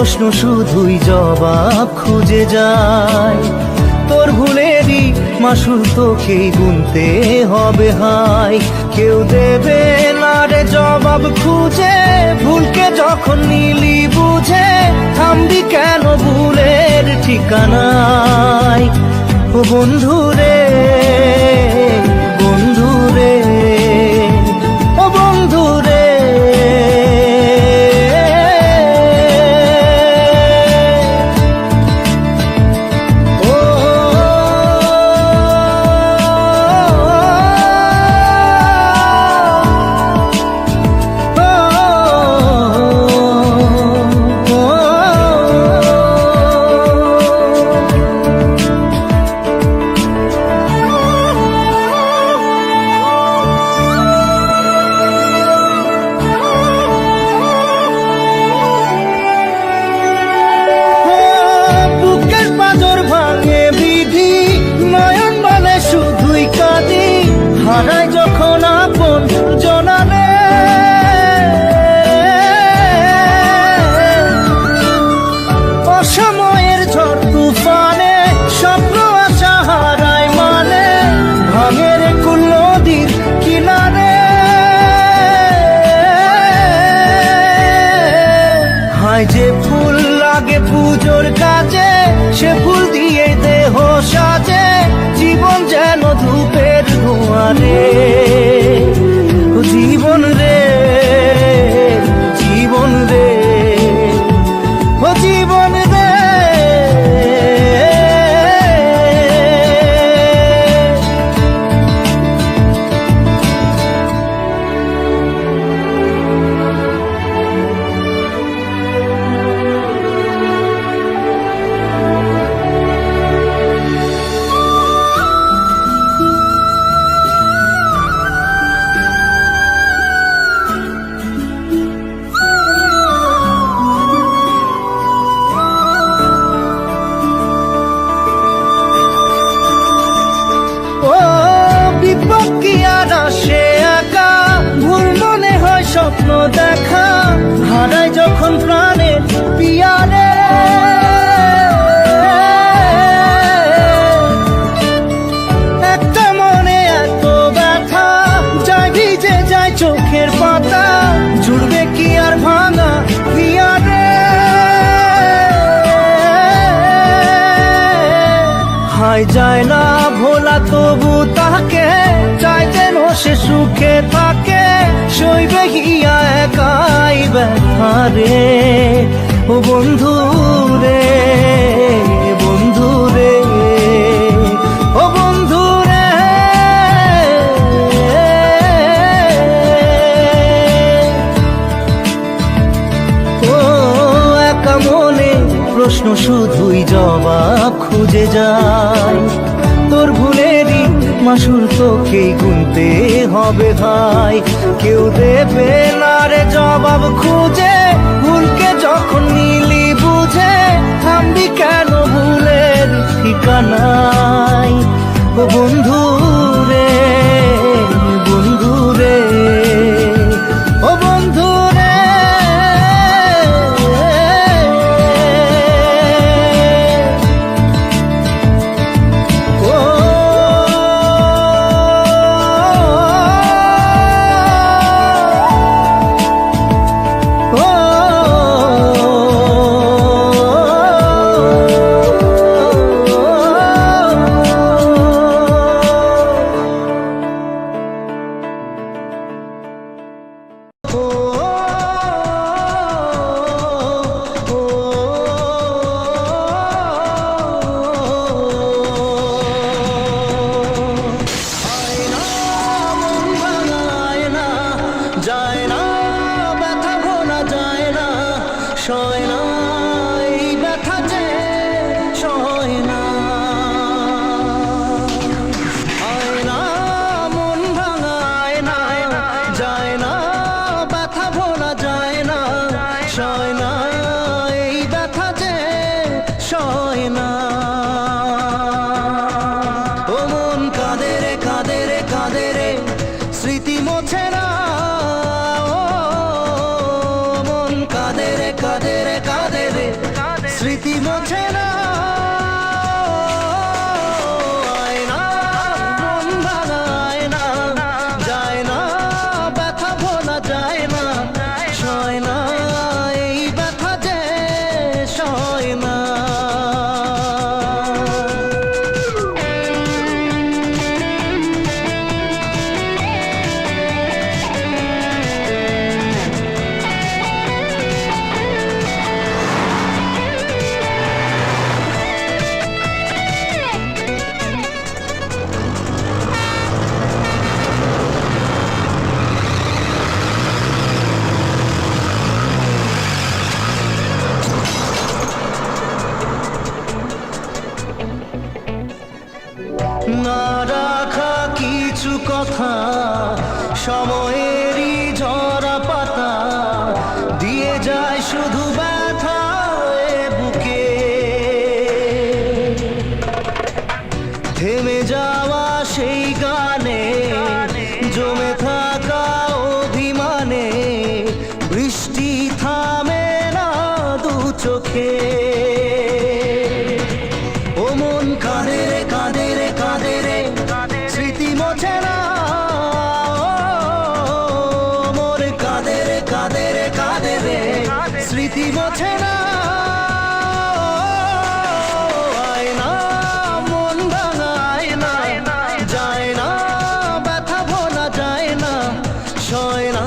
প্রশ্ন শুধুই জবাব খুঁজে যায়। তোর ভুলেরই মাসুল তোকেই গুনতে হবে হায়। কেউ দেবে না রে জবাব খুঁজে, ভুলকে যখন নিলি বুঝে থামবি কেন ভুলের ঠিকানায়। ও বন্ধু রে, বন্ধু রে, ও বন্ধু রে। হারাই যখন আপন জনারে, অসময়ের ঝড় তুফানে স্বপ্ন আশা হারায় মানে, ভাঙের কুল নদীর কিনারে। হায় যে ফুল লাগে পুজোর কাজে, সে ফুল দিয়ে দেহ সাজে, জীবন যেন ধূপের ধোঁয়ারে। ও জীবন রে, জীবন রে, ও জীবন রে। স্বপ্ন দেখা হারাই যখন প্রাণে পিয়ারে, একটা মনে এত ব্যথা যায় ভিজে যায় চোখের পাতা, জুড়বে কি আর ভাঙা পিয়ারে। হায় যায় না ভোলা তবু তাকে, চাই যেন সে সুখে থাকে, সইবে হিয়া একাই ব্যথা রে। ও বন্ধু রে, বন্ধু রে, ও বন্ধু রে। ও একা মনে প্রশ্ন শুধুই জবাব খুঁজে যায়। তোর ভুলেরই মাসুল তোকেই গুনতে হবে ভাই। কেউ দেবে না রে জবাব খুঁজে, ভুলকে যখন নিলি বুঝে থামবি কেন ভুলের ঠিকানায়। ও বন্ধু রে, বন্ধু রে, ও বন্ধু রে। মোছে না আয়না, মন ভাঙায় না, যায় না ব্যথা ভোলা যায় না, সয় না এই ব্যথা যে সয় না। না রাখা কিছু কথা সময়েরই ঝরা পাতা দিয়ে যায় শুধু ব্যথা এ বুকে। থেমে যাওয়া সেই গানে জমে থাকা অভিমানে বৃষ্টি থামে না দু চোখে। ও মন কাঁদে রে কাঁদে রে কাঁদে রে স্মৃতি মোছে না, মোর কাঁদে রে কাঁদে রে কাঁদে রে স্মৃতি মোছে না। আয়না, মন ভাঙায় না, যায় না ব্যথা ভোলা যায় না, সয় না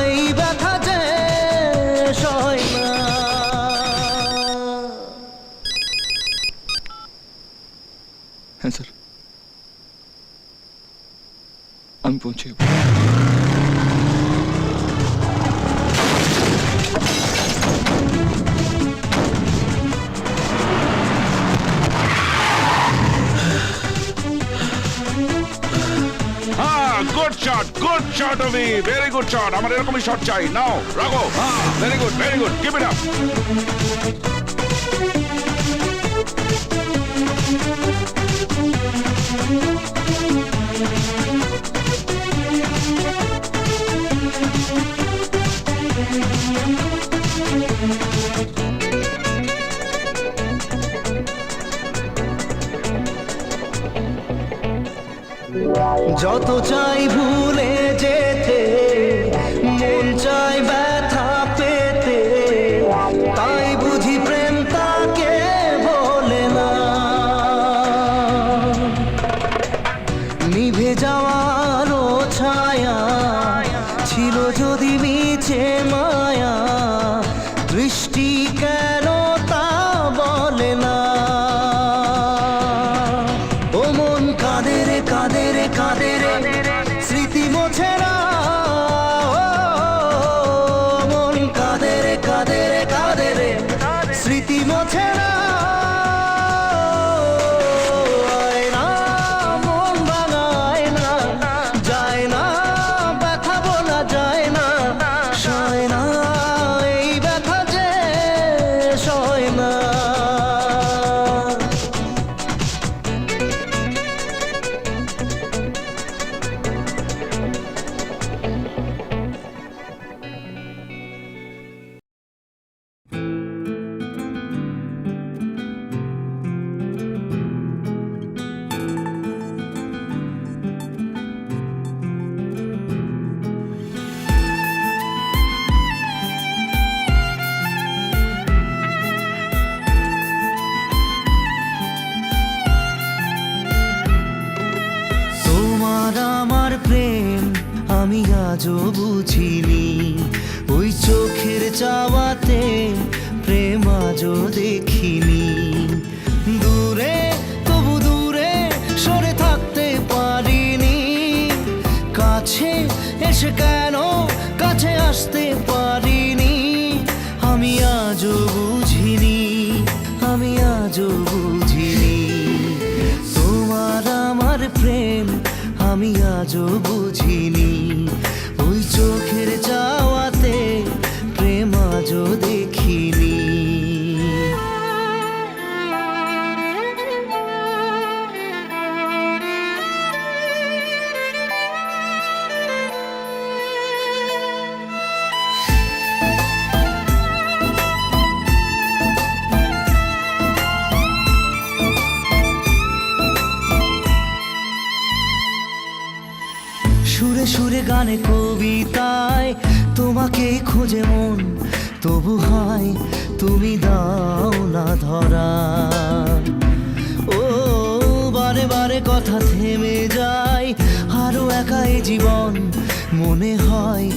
এই ব্যথা যে সয় না। হ্যাঁ স্যার, আমি পৌঁছে যাব। গুড শট অভি, ভেরি গুড শট। আমার এরকমই শট চাই। নাও রাখো। Very good, very good, keep it up. যত চাই ভুলে যেতে, মন চাই ব্যথা পেতে, তাই বুঝি প্রেম তাকে বলে না। নিভে যাওয়ার ছায়া ছিল যদি মিছে মায়া, দৃষ্টি কেন তা বলে না। ও মন কাঁদে রে কাঁদে রে কাঁদে রে স্মৃতি মোছে না, মন কাঁদে রে কাঁদে রে কাঁদে রে স্মৃতি মোছে না। আয়না, মন ভাঙায় না, যায় না ব্যথা বলা যায় না, সয় না এই ব্যথা যে সয় না। প্রেম আমি আজও বুঝিনি, ওই চোখের চাওয়াতে প্রেম আজও দেখিনি। দূরে তবু দূরে সরে থাকতে পারিনি, কাছে এসে কেন কাছে আসতে পারিনি। আমি আজও বুঝিনি, আমি আজও বুঝিনি তোমার আমার প্রেম আমি আজও বুঝিনি। ওই চোখের চাওয়াতে প্রেম আজও দেখিনি। সুরে গানে কবিতায় তোমাকে খোঁজে মন, তবু হয় তুমি দাও না ধরা। ও বারে বারে কথা থেমে যায়, আরো একা এই জীবন, মনে হয়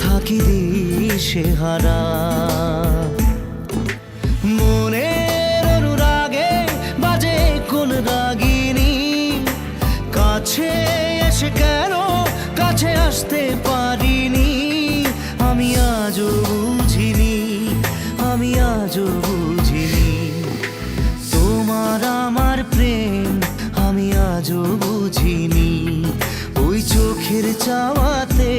থাকি দিশে হারা। মনের অনুরাগে বাজে কোন রাগিনী, কাছে এসে কেন কাছে আসতে পারিনি। আমি আজও বুঝিনি, আমি আজও বুঝিনি তোমার আমার প্রেম, আমি আজও বুঝিনি। ওই চোখের চাওয়াতে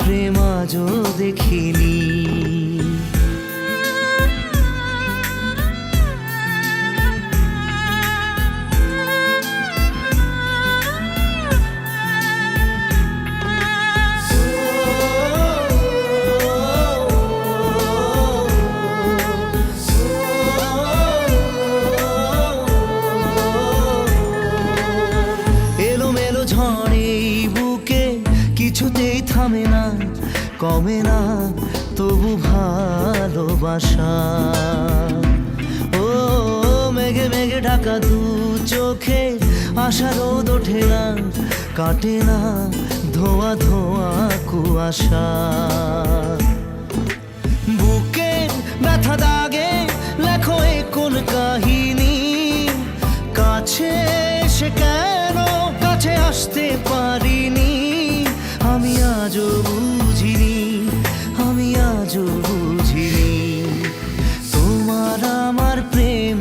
প্রেম আজও দেখিনি। এলোমেলো ঝড়ে এই বুকে কিছুতেই থামে না, কমে না তবু ভালোবাসা। ও মেঘে মেঘে ঢাকা দু চোখে আশা রোদ ওঠে না, কাটে না ধোয়া ধোয়া কুয়াশা। বুকে ব্যথা দাগে লেখো এ কোন কাহিনী, কাছে এসে কেন কাছে আসতে পারিনি। আমি আজও বুঝিনি, আমি আজও বুঝিনি তোমার আমার প্রেম,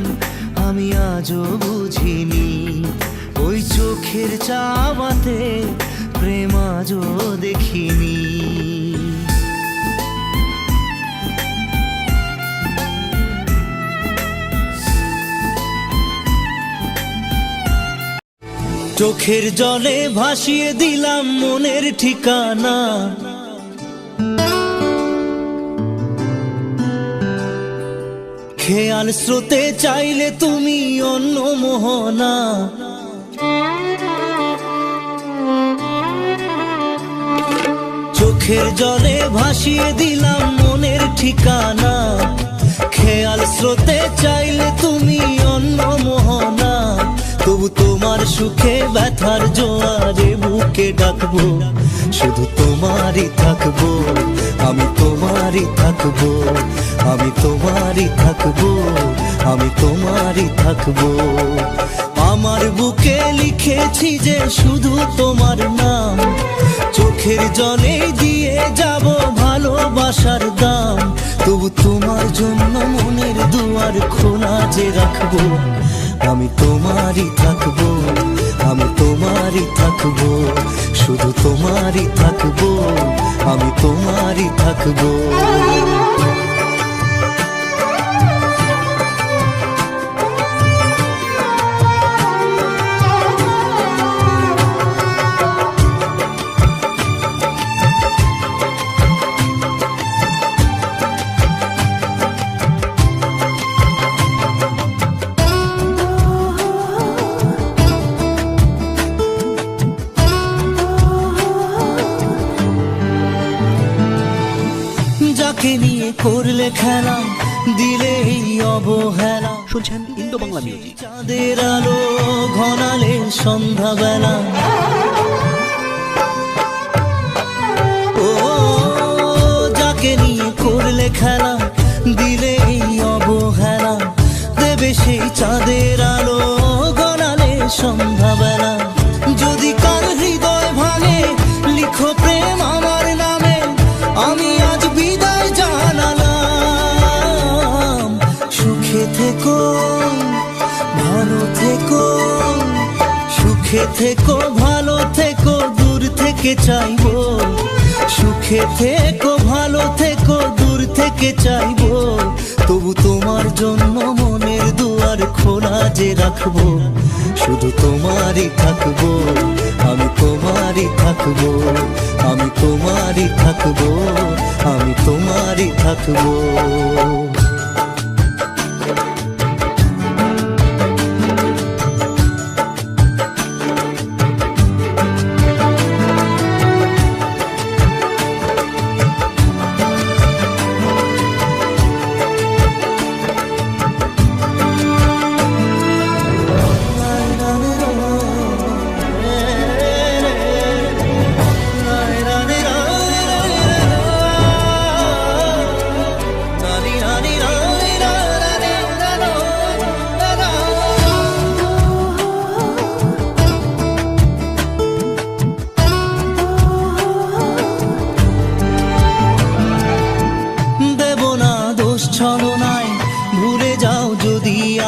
আমি আজও বুঝিনি। ওই চোখের চাওয়াতে প্রেম আজও দেখিনি। চোখের জলে ভাসিয়ে দিলাম মনের ঠিকানা, খেয়াল স্রোতে চাইলে তুমি অন্য মোহনা। চোখের জলে ভাসিয়ে দিলাম মনের ঠিকানা, খেয়াল স্রোতে চাইলে তুমি অন্য মোহনা। তবু তোমার সুখে ব্যথার জোয়ারে বুকে ডাকবো, শুধু তোমারই থাকবো, আমি তোমারই থাকবো, আমি তোমারই থাকবো, আমি তোমারই থাকবো। আমার বুকে লিখেছি যে শুধু তোমার নাম, চোখের জলে দিয়ে যাব ভালোবাসার দাম। তবু তোমার জন্য মনের দুয়ার খোলা যে রাখবো, আমি তোমারই থাকবো, আমি তোমারই থাকবো, শুধু তোমারই থাকবো, আমি তোমারই থাকবো। যাকে নিয়ে করলে খেলা, দিলে এই অবহেলা। শুনছেন ইন্দো বাংলা মিউজিক। চাঁদের আলো ঘনালে সন্ধ্যাবেলা, ও যাকে নিয়ে করলে খেলা, দিলে এই অবহেলা। দেবে সেই চাঁদের আলো ঘনালে সন্ধ্যাবেলা। যদি কার হৃদয় ভাঙে লিখো প্রেম আমার নামে, আমি আজ বিদায় জানালাম। সুখে থেকো ভালো থেকো, সুখে থেকো ভালো থেকো, দূর থেকে চাইবো। সুখে থেকো ভালো থেকো, দূর থেকে চাইবো। তবু তোমার জন্য মনের দুয়ার খোলা যে রাখবো, শুধু তোমারই থাকবো, আমি তোমারই থাকবো, আমি তোমারই থাকবো, আমি তোমারই থাকবো।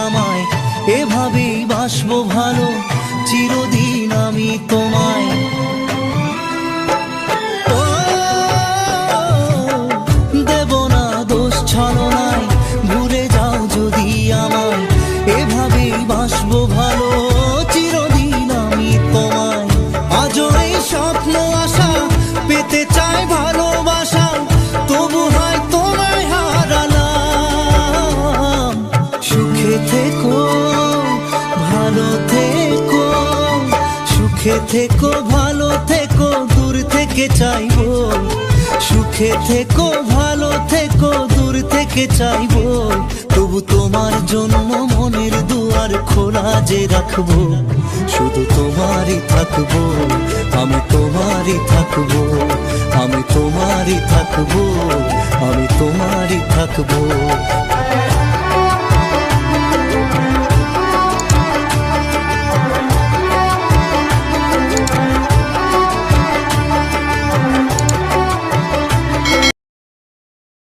আমায়, এভাবেই বাসবো ভালো চিরদিন আমি তোমায়। ও দেব না দোষ ছলনায়, ভুলে যাও যদি আমায়, এভাবেই বাসবো ভালো চিরদিন আমি তোমায়। আজও এই স্বপ্ন আশা পেতে চাই ভালোবাসা, তবু হয় তোমায় হারালাম। সুখে থেকো ভালো থেকো, সুখে থেকো ভালো থেকো, দূর থেকে চাইবো। সুখে থেকো ভালো থেকো, দূর থেকে চাইবো। তবু তোমার জন্য মনের দুয়ার খোলা যে রাখবো, শুধু তোমারই থাকবো, আমি তোমারই থাকবো, আমি তোমারই থাকবো, আমি তোমারই থাকবো।